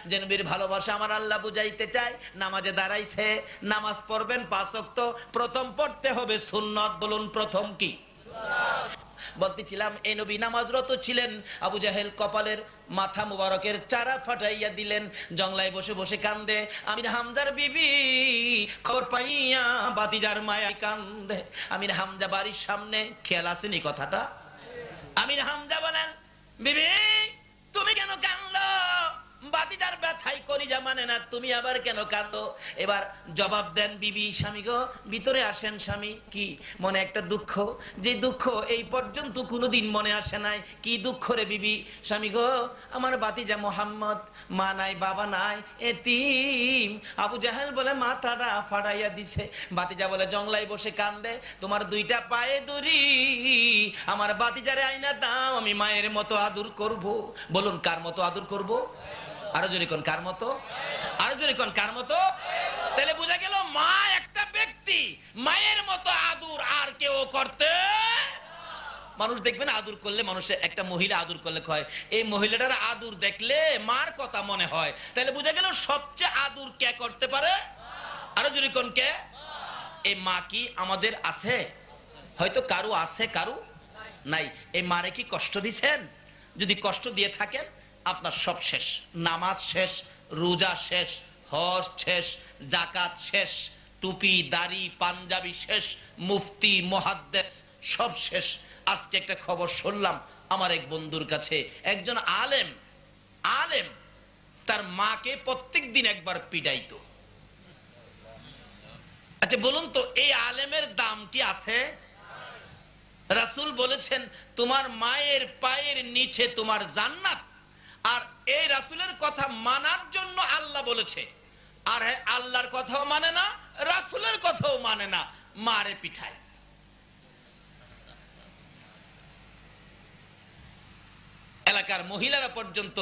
যে নবীর ভালোবাসা আমার আল্লাহ বুঝাইতে চায়। নামাজে দাঁড়াইছে, নামাজ পড়বেন 5 ওয়াক্ত, প্রথম পড়তে হবে সুন্নত। বলুন প্রথম কি? বলতেছিলাম এই নবী নামাজরত ছিলেন, আবু জাহেল কপালের মাথা মুবারকের চারা ফাটাইয়া দিলেন, জংলায় বসে বসে কান্দে। আমির হামজার বিবি খবর পাইয়া বাতিজার মায়া কান্দে। আমির হামজা বাড়ির সামনে, খেয়াল আসেনি কথাটা? আমির হামজা বলেন, বিবি তুমি কেন কান্দো? বাতিজার ব্যথাই কলিজা মানে না, তুমি আবার কেন কাঁদো? এবার জবাব দেন বিবি, স্বামী গো ভিতরে আসেন। স্বামী, কি মনে একটা দুঃখ, যে দুঃখ এই পর্যন্ত কোনোদিন মনে আসে নাই। কি দুঃখ রে বিবি? স্বামী গো আমার বাতিজা মোহাম্মদ, মা নাই বাবা নাই, এতিম। আবু জাহেল বলে মাথাটা ফাড়াইয়া দিছে। বাতিজা বলে জংলায় বসে কান্দে, তোমার 2টা পায়ে দড়ি, আমার বাতিজারে আইনা দাও, আমি মায়ের মতো আদর করব। বলুন কার মতো আদর করব? আরো জোরে কোন কার মতো? আরো জোরে কোন কার মতো? তাহলে বোঝা গেল মা একটা ব্যক্তি, মায়ের মতো আদর আর কেউ করতে। মানুষ দেখবেন আদর করলে, মানুষের একটা মহিলা আদর করলে কয় এই মহিলাটার আদর দেখলে মার কথা মনে হয়। তাহলে বোঝা গেল সবচেয়ে আদর কে করতে পারে? আরো জোরে কোন কে? এই মা কি আমাদের আছে? হয়তো কারো আছে, কারো নাই। এই মারে কি কষ্ট দিছেন? যদি কষ্ট দিয়ে থাকেন আপনার সব শেষ। নামাজ শেষ, রোজা শেষ, হজ শেষ, যাকাত শেষ, টুপি দাড়ি পাঞ্জাবি শেষ, মুফতি মুহাদ্দিস সব শেষ। আজকে একটা খবর শুনলাম আমার এক বন্ধুর কাছে, একজন আলেম তার মাকে প্রত্যেকদিন একবার পিটাইতো। আচ্ছা বলুন তো এই আলেমের দাম কি আছে? রাসূল বলেছেন তোমার মায়ের পায়ের নিচে তোমার জান্নাত। আর এই রাসূলের কথা মানার জন্য আল্লাহ বলেছে, আর আল্লাহর কথাও মানে না, রাসূলের কথাও মানে না, মারে পিঠায়। এলাকার মহিলারা পর্যন্ত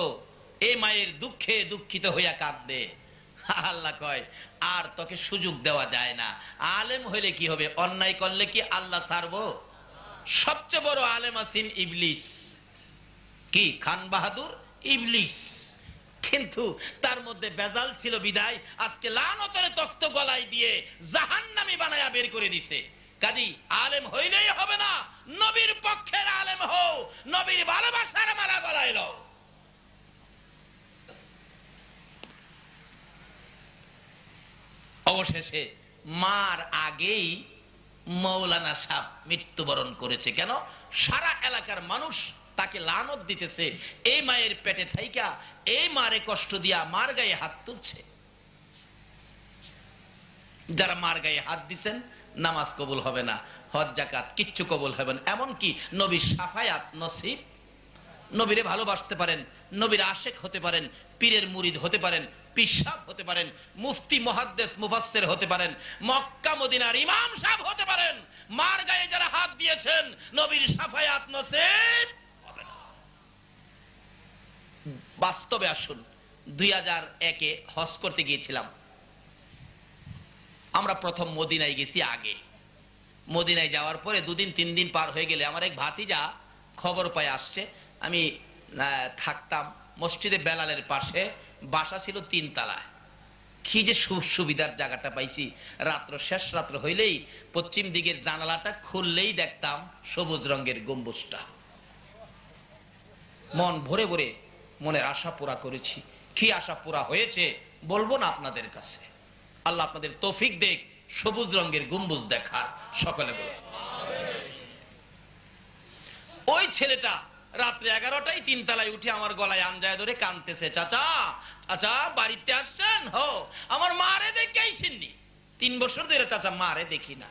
এই মায়ের দুঃখে দুঃখিত হইয়া কাঁদে। আল্লাহ কয় আর তোকে সুযোগ দেওয়া যায় না। আলেম হইলে কি হবে? অন্যায় করলে কি আল্লাহ ছাড়বো? সবচেয়ে বড় আলেম আছেন ইবলিস। কি? খান বাহাদুর ইবলিস। কিন্তু তার মধ্যে বেজাল ছিল বিদায় আজকে লানতের তখ্ত গলায় দিয়ে জাহান্নামী বানায়া বের করে দিছে। কাজী আলেম হইলেই হবে না, নবীর পক্ষের আলেম হও, নবীর ভালোবাসার মালা গলায় লও। অবশেষে মার আগেই মৌলানা সাহেব মৃত্যুবরণ করেছে। কেন? সারা এলাকার মানুষ তাকে লানত দিতেছে, এই মায়ের পেটে থাইকা এই মারে কষ্ট দিয়া মার গায়ে হাত তুলছে। যারা মার গায়ে হাত দিচ্ছেন নামাজ কবুল হবে না, হজ যাকাত কিচ্ছু কবুল হবে না। এমনকি নবীর শাফায়াত নসিব, নবীরে ভালোবাসতে পারেন, নবীর আশেক হতে পারেন, পীরের মুরিদ হতে পারেন, পিসাব হতে পারেন, মুফতি মুহাদ্দিস মুফাসসির হতে পারেন, মক্কা মদিনার ইমাম সাহেব হতে পারেন, মার গায়ে যারা হাত দিয়েছেন নবীর শাফায়াত নসিব হবে না। বাস্তবে আসুন, 2001-এ হজ করতে গিয়েছিলাম। আমরা প্রথম মদিনায় গেছি। আগে মদিনায় যাওয়ার পরে 2-3 দিন পার হয়ে গেলে আমার এক ভাতিজা খবর পায় আসছে। আমি থাকতাম মসজিদে বেলালের পাশে, বাসা ছিল 3 তলায়। কি যে সুবিধার জায়গাটা পাইছি। রাত্র শেষ রাত্র হইলেই পশ্চিম দিকের জানালাটা খুললেই দেখতাম সবুজ রঙের গম্বুজটা। মন ভরে ভরে মনের আশা পুরা করেছি। কি আশা পুরা হয়েছে বলবো না আপনাদের কাছে। আল্লাহ আপনাদের তৌফিক দেখ সবুজ রঙের গম্বুজ দেখার। সকলে বলে ওই ছেলেটা রাত্রে 11টায় 3 তলায় উঠে আমার গলায় আঞ্জায় ধরে কাঁদতেছে, চাচা চাচা বাড়িতে আসছেন? হো, আমার মারে দেখে আইসেননি? 3 বছর ধরে চাচা মারে দেখি না।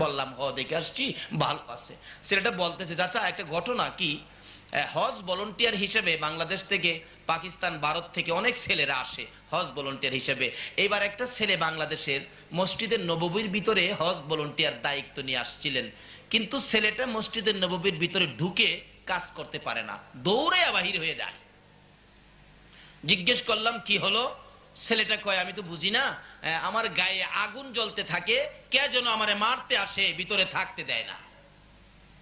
বললাম হ দেখে আসছি, ভালো আছে। ছেলেটা বলতেছে চাচা একটা ঘটনা। কি? হজ ভলান্টিয়ার হিসেবে বাংলাদেশ থেকে, পাকিস্তান, ভারত থেকে অনেক ছেলেরা আসে হজ ভলান্টিয়ার হিসেবে। এইবার একটা ছেলে বাংলাদেশের মসজিদের নববীর ভিতরে হজ ভলান্টিয়ার দায়িত্ব নিয়ে আসছিলেন, কিন্তু ছেলেটা মসজিদের নববীর ভিতরে ঢুকে কাজ করতে পারে না, দৌড়ে বাহির হয়ে যায়। জিজ্ঞেস করলাম কি হলো? ছেলেটা কয় আমি তো বুঝি না, আমার গায়ে আগুন জ্বলতে থাকে, কে যেন আমারে মারতে আসে, ভিতরে থাকতে দেয় না।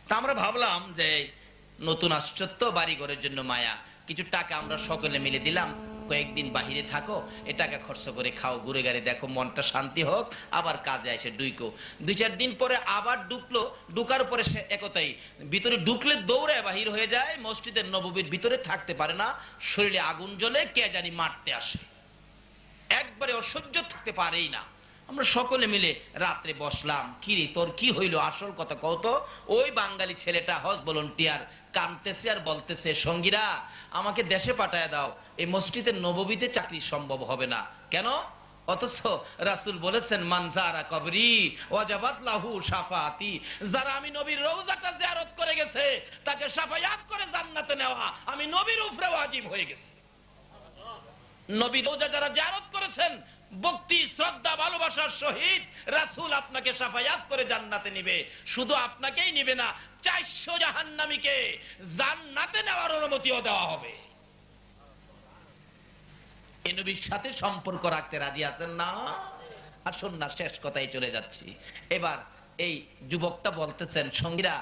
তা আমরা ভাবলাম যে নতুন আসছে তো, বাড়ি ঘরের জন্য মায়া, কিছু টাকা আমরা সকলে মিলে দিলাম, কয়েকদিন বাহিরে থাকো, এ টাকা খরচ করে খাও, ঘুরে গাড়ি দেখো, মনটা শান্তি হোক, আবার কাজে এসে ডুইকো। 2-4 দিন পরে আবার ঢুকলো, ঢুকার পরে সে একতাই ভিতরে ঢুকলে দৌড়ে বাহির হয়ে যায়, মসজিদের নববীর ভিতরে থাকতে পারে না, শরীরে আগুন জ্বলে, কে জানি মারতে আসে, একবারে অসহ্য থাকতে পারেই না। আমরা সকলে মিলে রাত্রে বসলাম, কিরে তোর কি হইলো, আসল কথা কত। ওই বাঙালি ছেলেটা হজ ভলান্টিয়ার কাঁদতেছে আর বলতেছে, সঙ্গীরা আমাকে দেশে পাঠায় দাও, এই মসজিদের নববীতে চাকরি সম্ভব হবে না। কেন? অথচ রাসূল বলেছেন, মান যারা কবরি ওয়াজাবাত লাহু শাফাআতি, যারা আমি নবীর রওজাটা জিয়ারত করে গেছে তাকে শাফায়াত করে জান্নাতে নেওয়া আমি নবীর উপরে ওয়াজিব হয়ে গেছে। নবীর রওজা যারা জিয়ারত করেছেন, ভক্তি শ্রদ্ধা ভালোবাসার সহিত রাসূল আপনাকে শাফায়াত করে জান্নাতে নিবে। শুধু আপনাকেই নিবে না, 400 জাহান্নামীকে জান্নাতে নেওয়ার অনুমতিও দেওয়া হবে। এই নবীর সাথে সম্পর্ক রাখতে রাজি আছেন না? আসুন না, শেষ কথায় চলে যাচ্ছি। এবার এই যুবকটা বলতেছেন, সঙ্গীরা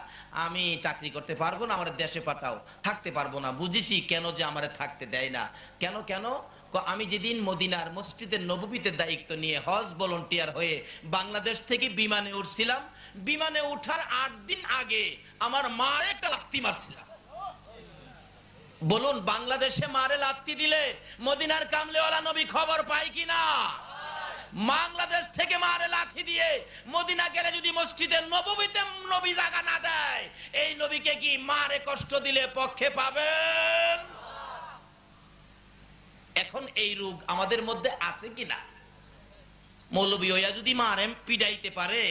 আমি চাকরি করতে পারবো না, আমার দেশে পাঠাও। থাকতে পারবো না, বুঝেছি কেন যে আমারে থাকতে দেয় না। কেন কেন? আমি যেদিন মদিনার মসজিদের নববীতে দায়িত্ব নিয়ে হজ ভলান্টিয়ার হয়ে বাংলাদেশ থেকে বিমানে উঠছিলাম, বিমানে উঠার 8 দিন আগে আমার মার একটা লাথি মারছিলাম। বলুন, বাংলাদেশে মারে লাথি দিলে মদিনার কামলেওয়ালা নবী খবর পায় কিনা? বাংলাদেশ থেকে মারে লাথি দিয়ে মদিনা গেলে যদি মসজিদের নববীতে নবী জায়গা না দেয়, এই নবীকে কি মারে কষ্ট দিলে পক্ষে পাবেন? এখন এই রোগ আমাদের মধ্যে আছে কিনা? মৌলবী হইয়া যদি মারে পিটাইতে পারে,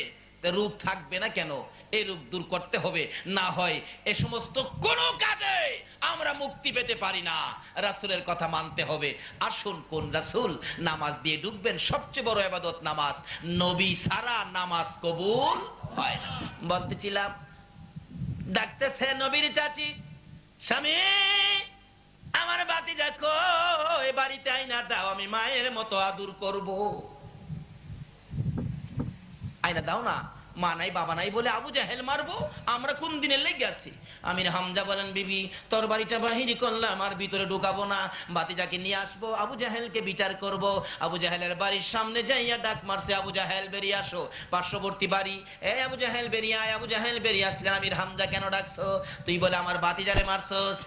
রোগ থাকবে না কেন? এই রোগ দূর করতে হবে, না হয় এ সমস্ত কোন কাজে আমরা মুক্তি পেতে পারি না। রাসূলের কথা মানতে হবে। আসুন, কোন রাসূল? নামাজ দিয়ে ঢুকবেন, সবচেয়ে বড় ইবাদত নামাজ, নবী ছাড়া নামাজ কবুল হয় না। বলতেছিলাম, ডাকতেছে নবীর চাচি, স্বামী আমার ভাতিজা কই, বাড়িতে আইনা দাও, আমি মায়ের মতো আদর করব। আইনা দাও না। মা নাই বাবা নাই বলে আবু জাহেল মারবো? আমরা কোন দিনে লেগে আছি? আমির হামজা বলেন, বিবি তোর বাড়িটা বাহিরি করলাম, আর ভিতরে ঢুকাবো না, ভাতিজাকে নিয়ে আসবো, আবু জাহেলকে বিচার করব। আবু জাহেলের বাড়ির সামনে যাইয়া ডাক মারছে, আবু জাহেল বেরিয়ে আসো। পার্শ্ববর্তী বাড়ি, এ আবু জাহেল বেরিয়ে আয়। আবু জাহেল বেরিয়ে আসলেন। আমির হামজা কেন ডাকছো? তুই বলে আমার ভাতিজারে মারছস।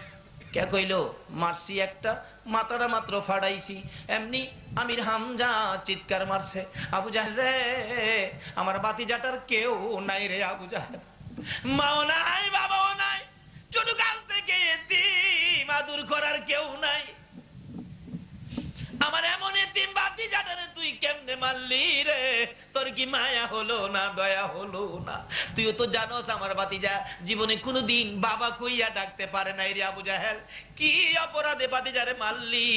কে কইলো? মারছি একটা, মাথাটা মাত্র ফাড়াইছি। এমনি আমির হামজা চিৎকার মারছে, আবু জাহেল রে, আমার ভাতিজাটার কেউ নাই রে আবু জাহেল, মাও নাই বাবাও নাই, ছোট কাল থেকে এতিম, আদর করার কেউ নাই, আমার এমন এতিম ভাতিজাটারে তুই কেমনে মারলি রে? তোর কি মায়া হলো না, দয়া হলো না? তুইও তো জানোস আমার ভাতিজা জীবনে কোনোদিন বাবা কইয়া ডাকতে পারে নাই রে আবু জাহেল। কি অপরাধে ভাতিজারে মারলি?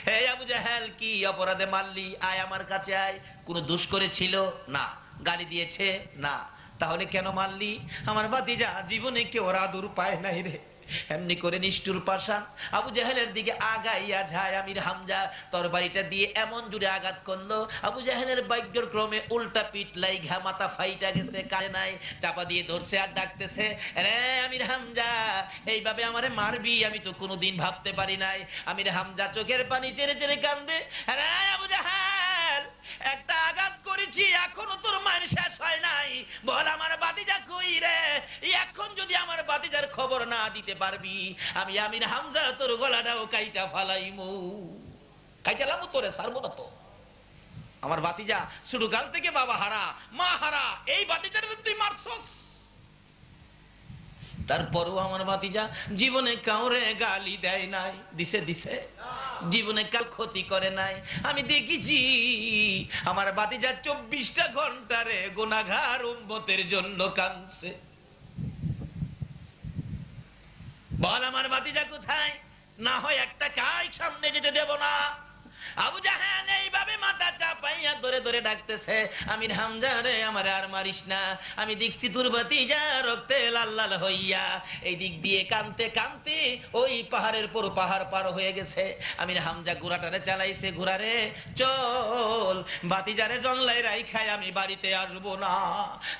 হে আবু জাহেল, কি অপরাধে মারলি? আয় আমার কাছে আয়। কোনো দোষ করেছিল? না। গালি দিয়েছে? না। তাহলে কেন মারলি? আমার ভাতিজা জীবনে কেউ আদর পায় নাই রে। এমনি করে নিষ্ঠুর পাষাণ আবু জাহেলের দিকে আগাইয়া যায় আমির হামজা, তরবারিটা দিয়ে এমন জুড়ে আঘাত করলো, আবু জাহেলের ভাগ্যের ক্রমে উল্টা পিঠ লাইগা মাথা ফাইটা গেছে, কারে নাই, চাপা দিয়ে ধরছে আর ডাকতেছে, রে আমির হামজা এইভাবে আমারে মারবি আমি তো কোনোদিন ভাবতে পারি নাই। আমির হামজা চোখের পানি চেড়ে চেড়ে কান্দে, রে আবু জাহেল একটা আঘাত করেছি, এখনো তোর মায়ের শেষ হয় নাই, বল আমার ভাতিজা কই রে? এখন যদি আমার ভাতিজার খবর না দিতে পারবি, আমি আমির হামজা তোর গলাটাও কাইটা ফালাইমু। কাইটালামু, তোরে ছাড়বো না তো। আমার ভাতিজা ছোটকাল থেকে বাবা হারা মা হারা, এই ভাতিজার তুই মারছস। তারপরও আমার ভাতিজা জীবনে কাউরে গালি দেয় নাই, দিছে দিছে, জীবনে কাউ ক্ষতি করে নাই। আমি দেখেছি আমার ভাতিজা 24টা ঘন্টারে গুনাহগার উম্মতের জন্য কাঁদছে। বল আমার ভাতিজা কোথায়? না হয় একটা কাজ সামনে যেতে দেব না। আবু জাহেল এইভাবে মাথা চাপাইয়া ধরে ধরে ডাকতেছে, আমির হামজা রে আমার আর মারিস না, আমি দেখছি তোর ভাতিজা রক্তে লাল লাল হইয়া। এই দিক দিয়ে কানতে কানতে ওই পাহাড়ের পর পাহাড় পার হয়ে গেছে। আমির হামজা ঘোড়াটারে চালাইছে, ঘোড়ারে চল ভাতিজারে জংলাই রাইখায় আমি বাড়িতে আসবো না।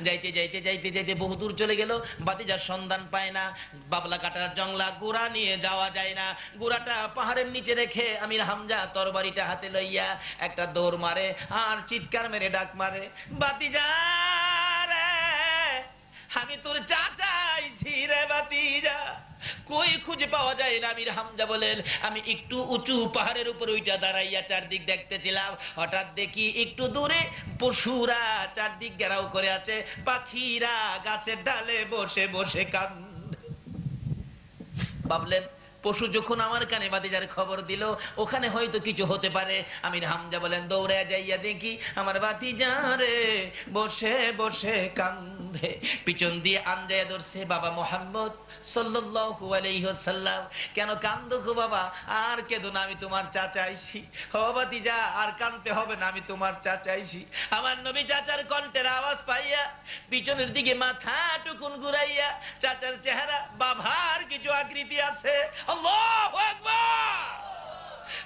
যাইতে যাইতে যাইতে যাইতে বহুদূর চলে গেল, ভাতিজার সন্ধান পায় না। বাবলা কাটার জংলা ঘোড়া নিয়ে যাওয়া যায় না, ঘোড়াটা পাহাড়ের নিচে রেখে আমির হামজা তরবারিটা হাতে লইয়া একটা দৌড় মারে আর চিৎকার মেরে ডাক মারে, ভাতিজা রে আমি তোর চাচা আইছি রে ভাতিজা, কই খুঁজে পাওয়া যায় না। আমির হামজা বলেন, আমি একটু উঁচু পাহাড়ের উপর ওইটা দাঁড়াইয়া চারদিক দেখতেছিলাম, হঠাৎ দেখি একটু দূরে পশুরা চারদিক ঘেরাও করে আছে, পাখিরা গাছের ডালে বসে বসে কান্দে। ভাবলেন পশু যখন আমার কানে ভাতিজার খবর দিল, ওখানে হয়তো কিছু হতে পারে। আমির হামজা বলেন, দৌড়ে যাইয়া দেখি আমার ভাতিজা রে বসে বসে কান্দে। পিছন দিয়ে আনজায়া ধরছে, বাবা মুহাম্মদ সাল্লাল্লাহু আলাইহি ওয়াসাল্লাম, কেন কান্দো গো বাবা? আর কেঁদো না, আমি তোমার চাচা আইছি। ও ভাতিজা আর কাঁদতে হবে না, আমি তোমার চাচা আইছি। আমার নবী চাচার কণ্ঠের আওয়াজ পাইয়া পিছনের দিকে মাথা টুকুন ঘুরাইয়া, চাচার চেহারা বাবার কিছু আকৃতি আছে। আল্লাহু আকবার!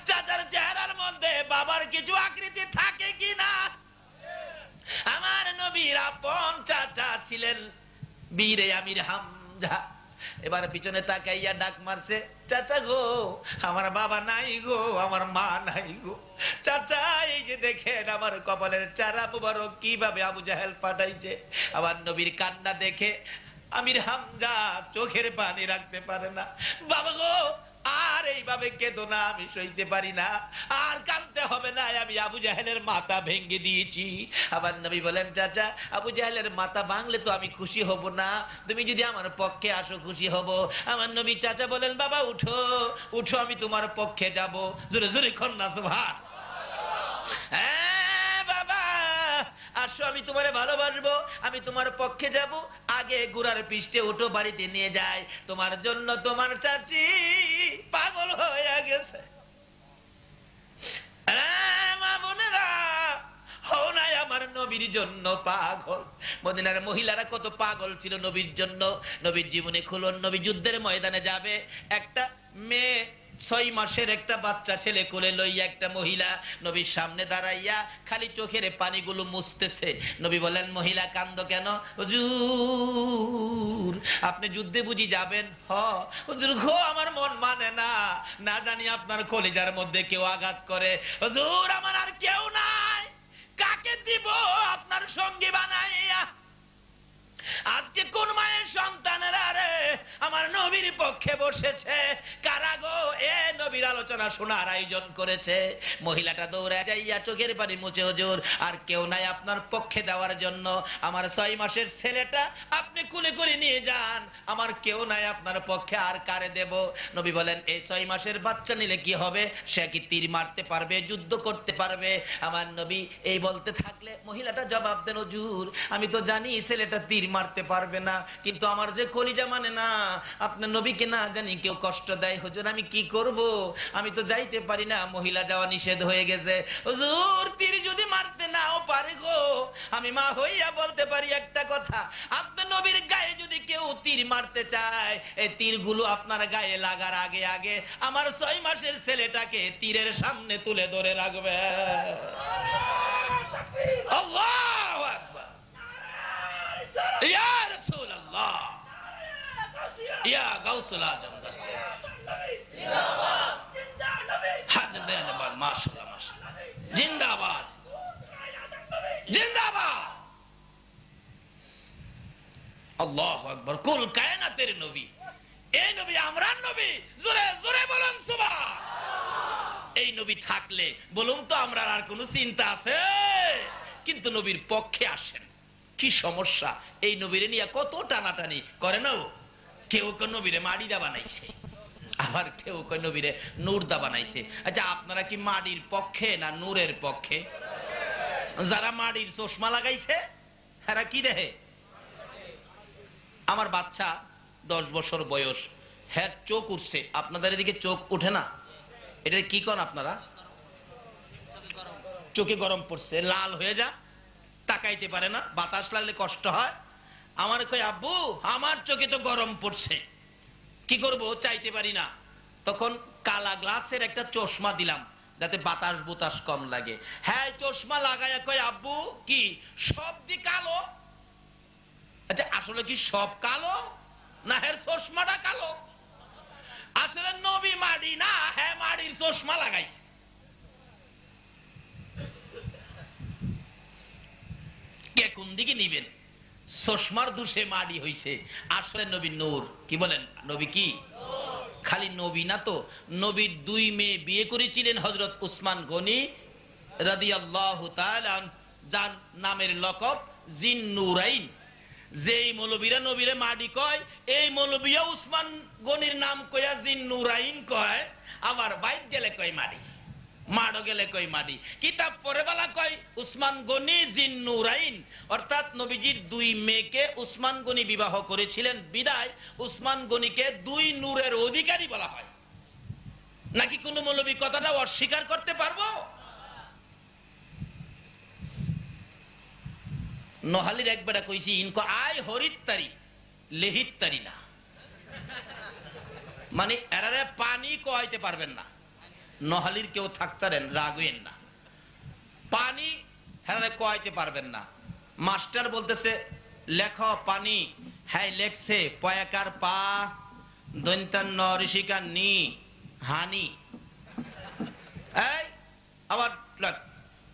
চাচার চেহারার মধ্যে বাবার কিছু আকৃতি থাকে কিনা? আমার নবীর আপন চাচা ছিলেন বীরে আমির হামজা। এবার পিছনে তাকাইয়া ডাক মারছে, চাচা গো আমার বাবা নাই গো, আমার মা নাই গো। চাচা এই যে দেখেন আমার কপালের চারা মুবারক কিভাবে আবু জাহেল পাঠাইছে। আমার নবীর কান্না দেখে আমির হামজা চোখের পানি রাখতে পারে না। বাবা গো আর এইভাবে কেঁদো না, আমি সইতে পারি না, আর কাঁদতে হবে না, আমি আবু জাহেলের মাথা ভেঙে দিয়েছি। আবার নবী বলেন, চাচা আবু জাহেলের মাথা ভাঙলে তো আমি খুশি হব না, তুমি যদি আমার পক্ষে আসো খুশি হব। আমার নবী চাচা বলেন, বাবা উঠো উঠো, আমি তোমার পক্ষে যাব। জোরে জোরে কন্যা সুবহান। হ্যাঁ বাবা আসো, আমি তোমারে ভালোবাসবো, আমি তোমার পক্ষে যাব। আগে ঘোড়ার পিষ্টে উঠো, বাড়িতে নিয়ে যায়, তোমার জন্য তোমার চাচি পাগল হয়ে গেছে। মা বোনেরা হও নাই আমার নবীর জন্য পাগল। মদিনার মহিলারা কত পাগল ছিল নবীর জন্য। নবীর জীবনে খুলন, নবী যুদ্ধের ময়দানে যাবে, একটা মেয়ে 6 মাসের একটা বাচ্চা ছেলে কোলে লইয়া একটা মহিলা নবীর সামনে দাঁড়াইয়া খালি চোখের পানিগুলো মুছতেছে। নবী বলেন, মহিলা কান্দো কেন? হুজুর আপনি যুদ্ধে বুঝি যাবেন? হুজুর গো আমার মন মানে না, না জানি আপনার কলিজার মধ্যে কেউ আঘাত করে। হুজুর আমার আর কেউ নাই, কাকে দিব আপনার সঙ্গী বানাইয়া? আজকে কোন মায়ের সন্তানেরা রে আমার নবীর পক্ষে বসেছে? কারা গো এ নবীর আলোচনা শোনার আয়োজন করেছে? মহিলাটা দৌড়ে যাইয়া চোখের পানি মুছে, হুজুর আর কেউ নাই আপনার পক্ষে দেওয়ার জন্য, আমার 6 মাসের ছেলেটা আপনি কুলে করে নিয়ে যান, আমার কেউ নাই আপনার পক্ষে, আর কারে দেব? নবী বলেন, এই 6 মাসের বাচ্চা নিলে কি হবে? সে কি তীর মারতে পারবে, যুদ্ধ করতে পারবে? আমার নবী এই বলতে থাকলে মহিলাটা জবাব দেন, হুজুর আমি তো জানি ছেলেটা তীর মারতে পারবে না, কিন্তু আমার যে কলিজা মানে না, আপনার নবীকে না জানি কেউ কষ্ট দেয়, হুজুর আমি কি করব? আমি তো যাইতে পারি না, মহিলা যাওয়া নিষেধ হয়ে গেছে। হুজুর তীর যদি মারতে নাও পারে গো, আমি মা হইয়া বলতে পারি একটা কথা, আপনার নবীর গায়ে যদি কেউ তীর মারতে চায়, এই তীরগুলো আপনার গায়ে লাগার আগে আগে আমার 6 মাসের ছেলেটাকে তীরের সামনে তুলে ধরে রাখবে। আল্লাহু আকবার। ইয়া রাসূলুল্লাহ, ইয়া গাউসুল আজম জিন্দাবাদ, জিন্দাবাদ, মাশাআল্লাহ মাশাআল্লাহ, জিন্দাবাদ জিন্দাবাদ। আল্লাহু আকবার। কুল কায়নাতের নবী, এই নবী আমরার নবী, জোরে জোরে বলুন সুবহান। এই নবী থাকলে বলুন তো আমরা আর কোনো চিন্তা আছে? কিন্তু নবীর পক্ষে আসেন, কি সমস্যা? এই নবীরে নিয়ে কত টানাটানি করে না। কেউ কেউ নবীরে মাড়িদা বানাইছে, আবার কেউ কেউ নবীরে নূরদা বানাইছে। আচ্ছা আপনারা কি মাটির পক্ষে না নূরের পক্ষে? যারা মাটির চশমা লাগাইছে এরা কি দেখে? আমার বাচ্চা 10 বছর বয়স, হ্যাঁ চোখ উঠছে, আপনাদের এদিকে চোখ উঠে না? এটা কি করেন আপনারা? চোখে গরম পড়ছে, লাল হয়ে যা, তাকাইতে পারে না, বাতাস লাগলে কষ্ট হয়। আমার কই আব্বু আমার চোখে তো গরম পড়ছে, কি করব, চাইতে পারি না। তখন কালা গ্লাসের একটা চশমা দিলাম যাতে বাতাস বুতাস কম লাগে। হ্যাঁ চশমা লাগাইয়া কয় আব্বু কি সব দি কালো? আচ্ছা আসলে কি সব কালো না হের চশমাটা কালো? আসলে নবী মাড়ি না, হ্যাঁ মাড়ির চশমা লাগাইছে। কে কোন দিকে নিবেন? চশমার দোষে মাড়ি হইছে, আসলে নবী নূর। কি বলেন, নবী কি? খালি নবী না তো, নবীর 2 মেয়ে বিয়ে করেছিলেন হযরত উসমান গনি রাদিয়াল্লাহু তাআলা, যার নামের লকব জিন নুরাইন। যেই মৌলবীরা নবীরে মাডি কয়, এই মৌলবীয়া উসমান গনির নাম কইয়া জিন নুরাইন কয়। আবার বাইত গেলে কয় মাডি, মাড়ো গেলে কয় মাডি। কিতাব পড়ে বেলা কয় উসমান গনি জিন নুরাইন। অর্থাৎ নবীজির 2 মেয়েকে উসমান গনি বিবাহ করেছিলেন বিদায় উসমান গনিকে 2 নূরের অধিকারী বলা হয়। নাকি কোন মৌলবী কথাটা অস্বীকার করতে পারবো? নোহালির একবার কইছি ইনকো আয় হরিত্তারি লেহিত্তারি না, মানে এরারে পানি কোয়াইতে পারবেন না। নোহালির কেউ থাকতারেন রাগেন না, পানি হ্যাঁ কোয়াইতে পারবেন না। মাস্টার বলতেছে লেখ পানি, হ্যাঁ লেখছে পয়াকার পা দন্তান ঋষিকার নি হানি। এই আবার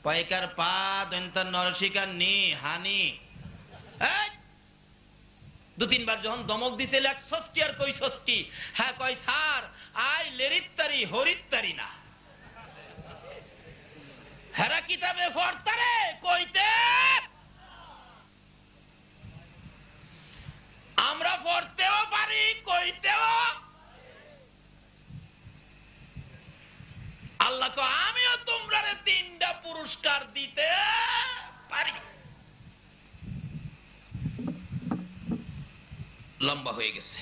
পয়কার পা দন্তান নরসিকার নি হানি। 2-3 বার যখন দমক দিছে লেখ ষষ্ঠী আর কই ষষ্ঠী, হ্যাঁ কয় স্যার আই লেরিত্তারি হরিত্তারি না। হেরা কিতাবে পড়তারে কইতে আমরা পড়তেও পারি কইতেও। আল্লাহ কো আমিও তোমরা 3টা পুরস্কার দিতে পারি। লম্বা হয়ে গেছে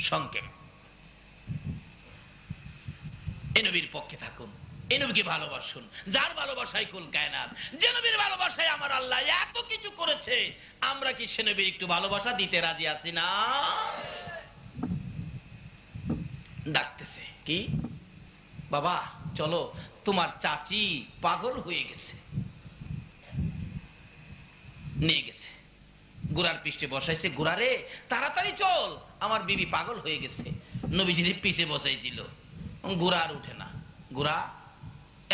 সংক্ষেপ। এই নবীর পক্ষে থাকুন, এই নবীকে ভালোবাসুন, যার ভালোবাসায় কুল কায়নাত। যে নবীর ভালোবাসায় আমার আল্লাহ এত কিছু করেছে, আমরা কি সে নবীর একটু ভালোবাসা দিতে রাজি আছি না? ডাকতেছে কি বাবা চলো, তোমার চাচি পাগল হয়ে গেছে। নিয়ে গেছে, গোড়ার পৃষ্ঠে বসাইছে, গোড়ারে তাড়াতাড়ি চল, আমার বিবি পাগল হয়ে গেছে। নবীজির পিছে বসাইছিল, গোড়া আর উঠে না। গোড়া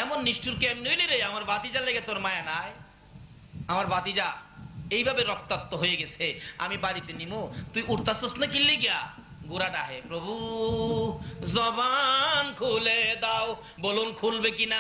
এমন নিষ্ঠুর কেমন হইলি রে, আমার বাতিজার লেগে তোর মায়া নাই? আমার বাতিজা এইভাবে রক্তাক্ত হয়ে গেছে, আমি বাড়িতে নিমো, তুই উঠতাছস না কিনলে গিয়া? গোড়া ডাহে প্রভু জবান খুলে দাও, বলুন খুলবে কিনা?